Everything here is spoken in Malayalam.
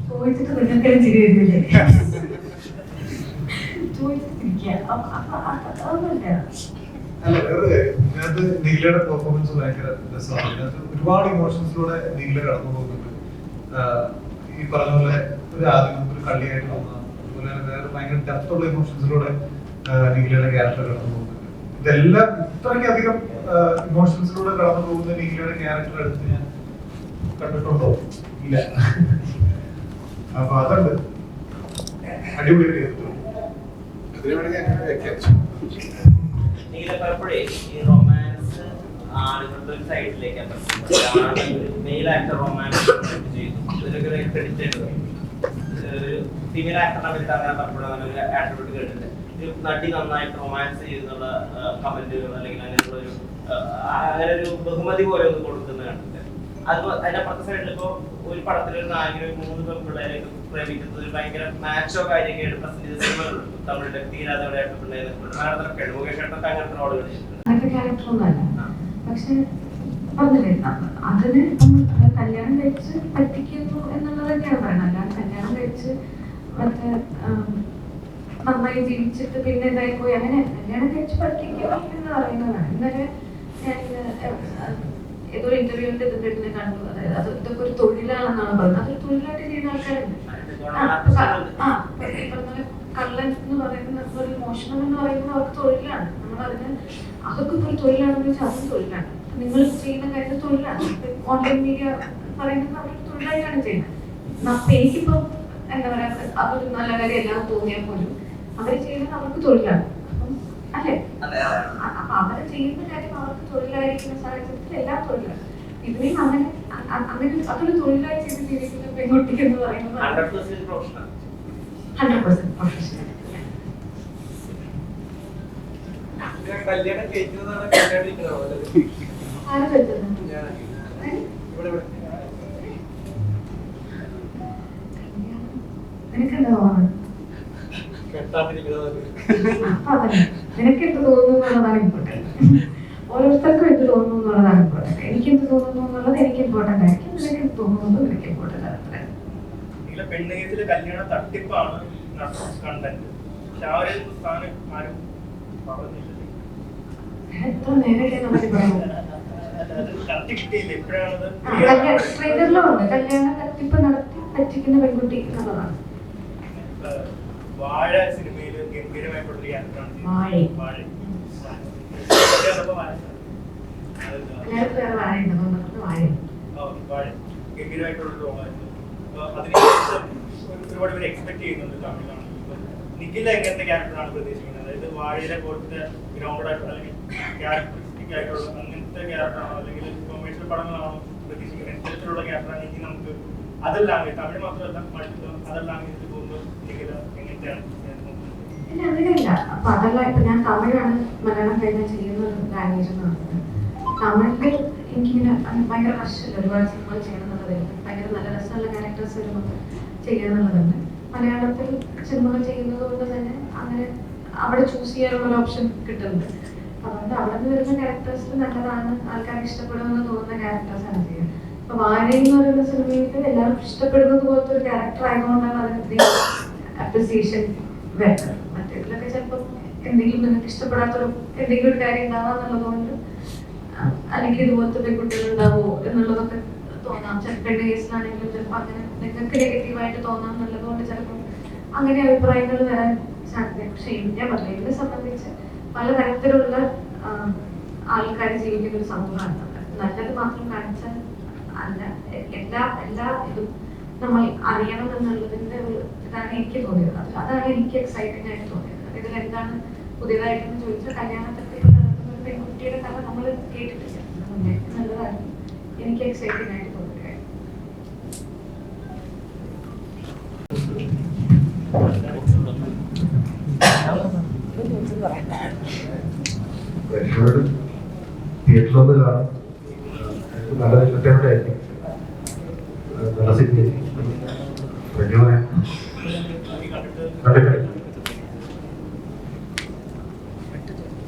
ചോദിച്ചിട്ട് നിങ്ങൾക്കെല്ലാം ചിരി വരുന്നില്ലേ? ചോദിച്ചിട്ടിരിക്കുക. അല്ല, വേറെ ഇതിനകത്ത് നീലയുടെ പെർഫോമൻസ് ഭയങ്കര രസമാണ്. ഇതിനകത്ത് ഒരുപാട് ഇമോഷൻസിലൂടെ നീല കടന്നു പോകുന്നുണ്ട്. ഈ പറഞ്ഞ പോലെ ആദ്യം ഒരു കളിയായിട്ട് തോന്നുക, അതുപോലെ വേറെ ഭയങ്കര ഡെപ്തുള്ള ഇമോഷൻസിലൂടെ നീലയുടെ ക്യാരക്ടർ കടന്നു പോകുന്നുണ്ട്. ഇതെല്ലാം ഇത്രയ്ക്കധികം ഇമോഷൻസിലൂടെ കടന്നു പോകുന്ന നീലയുടെ ക്യാരക്ടർ എടുത്ത് ഞാൻ കണ്ടിട്ടുണ്ടോ? ഇല്ല. അപ്പൊ അതുണ്ട്, അടിപൊളിയായിട്ട് നീല പലപ്പോഴേ ഈ റൊമാൻസ് ആളുകളുടെ ഒരു സൈഡിലേക്ക് മെയിൽ ആക്ടർ റൊമാൻസ് ചെയ്തു. ഇതിലൊക്കെ ക്രെഡിറ്റ് ഫീമെയിൽ ആക്ടറിനെ പറ്റി അങ്ങനെ പലപ്പോഴും അങ്ങനെ ആട്രിബ്യൂട്ട് കേട്ടിട്ടുണ്ട്. ഒരു നടി നന്നായിട്ട് റൊമാൻസ് ചെയ്യുന്നുള്ള കമന്റുകൾ അല്ലെങ്കിൽ അങ്ങനെ ഒരു ബഹുമതി പോലെ ഒന്ന് കൊടുക്കുന്ന കണ്ടിട്ട് അത് അതിന്റെ അപ്പുറത്തെ സൈഡിൽ ഇപ്പോ ഒരു പടത്തിലൊരു നായകന് 3 പെൺപിള്ളേരെയൊക്കെ പ്രേമിക്കുന്നത് ഒരു ഭയങ്കര മാച്ചോ കാര്യമൊക്കെയാണ് പ്രസന്റ് ചെയ്ത സിനിമകളുണ്ട്. തമിഴിന്റെ തീരാതോടെയായിട്ട് പിള്ളേരൊക്കെ മുകേഷേട്ടൊക്കെ അങ്ങനത്തെ റോളുകൾ ചെയ്തിട്ടുണ്ട്. പക്ഷെ പറഞ്ഞില്ലേ, അതിന് നമ്മൾ കല്യാണം കഴിച്ച് പറ്റിക്കുന്നു എന്നുള്ളത് തന്നെയാണ് പറയുന്നത്. അല്ലാതെ കല്യാണം കഴിച്ച് മറ്റേ നന്നായി ജീവിച്ചിട്ട് പിന്നെ ഇതായി പോയി അങ്ങനെ കല്യാണം കഴിച്ച് പറ്റിക്കുക എന്ന് പറയുന്നതാണ്. ഇന്നലെ ഞാൻ ഏതൊരു ഇന്റർവ്യൂവിന്റെ ഇതിന്റെ കണ്ടു. അതായത് അത് ഇതൊക്കെ ഒരു തൊഴിലാണെന്നാണ് പറയുന്നത്. അതൊരു തൊഴിലായിട്ട് ചെയ്യുന്ന ആൾക്കാരുണ്ട്. കള്ളൻ എന്ന് പറയുന്ന ഒരു മോഷണം എന്ന് പറയുന്നത് അവർക്ക് തൊഴിലാണ്. നമ്മളതിന് അതൊക്കെ ഒരു തൊഴിലാണെന്ന് വെച്ചാൽ അതും തൊഴിലാണ്. നിങ്ങൾ ചെയ്യുന്ന കാര്യം തൊഴിലാണ്. ഓൺലൈൻ മീഡിയ പറയുന്നത് അവർ തൊഴിലായിട്ടാണ് ചെയ്യുന്നത്. അപ്പൊ എനിക്കിപ്പോ എന്താ പറയാ, അതൊരു നല്ല കാര്യം എല്ലാം തോന്നിയാൽ പോലും അവര് ചെയ്യുന്നത് അവർക്ക് തൊഴിലാണ്. അപ്പം അല്ലെ, അപ്പൊ അവര് ചെയ്യുന്ന കാര്യം അവർക്ക് തൊഴിലായിരിക്കുന്ന സാഹചര്യത്തിൽ എല്ലാം തൊഴിലാണ്. ഇതിനെയും അങ്ങനെ അതൊരു തൊഴിലായി ചെയ്ത് ജീവിക്കുന്ന പെൺകുട്ടി എന്ന് പറയുന്നത് 100% പ്രൊഫഷണൽ. നിനക്കെന്താ തോന്നുന്നത്? നിനക്കെന്ത് തോന്നുന്നു എന്നുള്ളതാണ് ഇമ്പോർട്ടൻറ്റ്. ഓരോരുത്തർക്കും എന്ത് തോന്നുന്നു എന്നുള്ളതാണ് ഇമ്പോർട്ടൻറ്റ്. എനിക്കെന്ത് തോന്നുന്നു എന്നുള്ളത് എനിക്ക് ഇമ്പോർട്ടൻ്റ് ആയിരിക്കും. നിനക്ക് എന്ത് തോന്നുന്നത് നിനക്ക് ഇമ്പോർട്ടൻ്റ് ആണ്. പെണ്ണുകേസിലെ കല്യാണ തട്ടിപ്പാണ് കണ്ടന്റ്. പക്ഷെ ആ ഒരു സ്ഥാനം ആരും പറഞ്ഞില്ല. എത്ര നേരത്തെ നമുക്ക് പറയാം. ട്രെയിലറിലുണ്ട് കല്യാണ തട്ടിപ്പ് നടത്തി പറ്റിക്കുന്ന പെൺകുട്ടി എന്നുള്ളതാണ്. വാഴ സിനിമയിൽ ഗംഭീരമായിട്ടുള്ള ഗംഭീരമായിട്ടുള്ള റോളായിരുന്നു. അതിനുശേഷം ഒരുപാട് പേര് എക്സ്പെക്ട് ചെയ്യുന്നുണ്ട് തമിഴിലാണ്. നിഖില എങ്ങനത്തെ ക്യാരക്ടറാണ് പ്രതീക്ഷിക്കുന്നത്? അതായത് വാഴയിലെ പോലത്തെ ഗ്രൗണ്ടഡ് ആയിട്ടുള്ള അല്ലെങ്കിൽ ക്യാരക്ടറിസ്റ്റിക് ആയിട്ടുള്ള അങ്ങനത്തെ ക്യാരക്ടറാണോ അല്ലെങ്കിൽ കൊമേഴ്ഷ്യൽ പടങ്ങളാണോ പ്രതീക്ഷിക്കുന്നത്? ഇത്തരത്തിലുള്ള ക്യാരക്ടറാണെങ്കിൽ നമുക്ക് അതെല്ലാം തമിഴ് മാത്രമല്ല മറ്റു അതെല്ലാം പോകുമ്പോൾ നിഖില എങ്ങനത്തെയാണ്? ഇല്ല, അങ്ങനെയല്ല. അപ്പൊ അതല്ല, ഇപ്പൊ ഞാൻ തമിഴാണ് മലയാളം കഴിഞ്ഞാൽ ചെയ്യുന്ന ലാംഗ്വേജ് എന്ന് പറയുന്നത്. തമിഴിൽ എനിക്കിങ്ങനെ ഭയങ്കര റഷല്ല, ഒരുപാട് സിനിമകൾ ചെയ്യണമെന്നുള്ളത്, ഭയങ്കര നല്ല രസമുള്ള ക്യാരക്ടേഴ്സ് വരുമ്പോൾ ചെയ്യാന്നുള്ളതുണ്ട്. മലയാളത്തിൽ സിനിമകൾ ചെയ്യുന്നത് കൊണ്ട് തന്നെ അങ്ങനെ അവിടെ ചൂസ് ചെയ്യാനുള്ള ഓപ്ഷൻ കിട്ടുന്നുണ്ട്. അതുകൊണ്ട് അവിടെ നിന്ന് വരുന്ന ക്യാരക്ടേഴ്സിൽ നല്ലതാണ്, ആൾക്കാർക്ക് ഇഷ്ടപ്പെടുമെന്ന് തോന്നുന്ന ക്യാരക്ടേഴ്സാണ് ചെയ്യുന്നത്. അപ്പൊ വാഴ എന്ന് പറയുന്ന സിനിമയിൽ എല്ലാവർക്കും ഇഷ്ടപ്പെടുന്നത് പോലത്തെ ഒരു ക്യാരക്ടർ ആയതുകൊണ്ടാണ് അതിന് അപ്രിസിയേഷൻ വേണ്ടത്. മറ്റേതിലൊക്കെ ചിലപ്പോൾ എന്തെങ്കിലും നിങ്ങൾക്ക് ഇഷ്ടപ്പെടാത്തൊരു എന്തെങ്കിലും ഒരു കാര്യം ഉണ്ടാവാന്നുള്ളത് കൊണ്ട് അല്ലെങ്കിൽ ഇതുപോലത്തെ പെൺകുട്ടികൾ ഉണ്ടാവുമോ എന്നുള്ളതൊക്കെ തോന്നാം. പെണ്ണ് കേസിലാണെങ്കിലും ചിലപ്പോൾ അങ്ങനെ നിങ്ങൾക്ക് നെഗറ്റീവായിട്ട് തോന്നാം എന്നുള്ളത് കൊണ്ട് ചിലപ്പോൾ അങ്ങനെ അഭിപ്രായങ്ങൾ വരാൻ സാധ്യത. പക്ഷെ ഞാൻ പറഞ്ഞു, ഇതിനെ സംബന്ധിച്ച് പല തരത്തിലുള്ള ആൾക്കാർ ജീവിക്കുന്ന ഒരു സമൂഹമാണ്. നല്ലത് മാത്രം കാണിച്ചാൽ അല്ല, എല്ലാ ഇതും നമ്മൾ അറിയണം എന്നുള്ളതിന്റെ ഒരു ഇതാണ് എനിക്ക് തോന്നിയത്. അതാണ് എനിക്ക് എക്സൈറ്റിംഗ് ആയിട്ട് തോന്നിയത്. ഇതിൽ എന്താണ് പുതിയതായിട്ടെന്ന് ചോദിച്ചാൽ കല്യാണത്തിൽ നടക്കുന്ന ഒരു പെൺകുട്ടിയുടെ കഥ നമ്മൾ കേട്ടിട്ടില്ല മുന്നേ എന്നുള്ളതാണ് എനിക്ക് എക്സൈറ്റിംഗ് ആയിട്ട് തോന്നിയത്. തിയേറ്ററിലൊന്ന് കാണാം, നല്ല എന്റർടൈൻമെന്റ് ആയിരിക്കും, നല്ല സിനിമ കണ്ടിട്ടില്ല.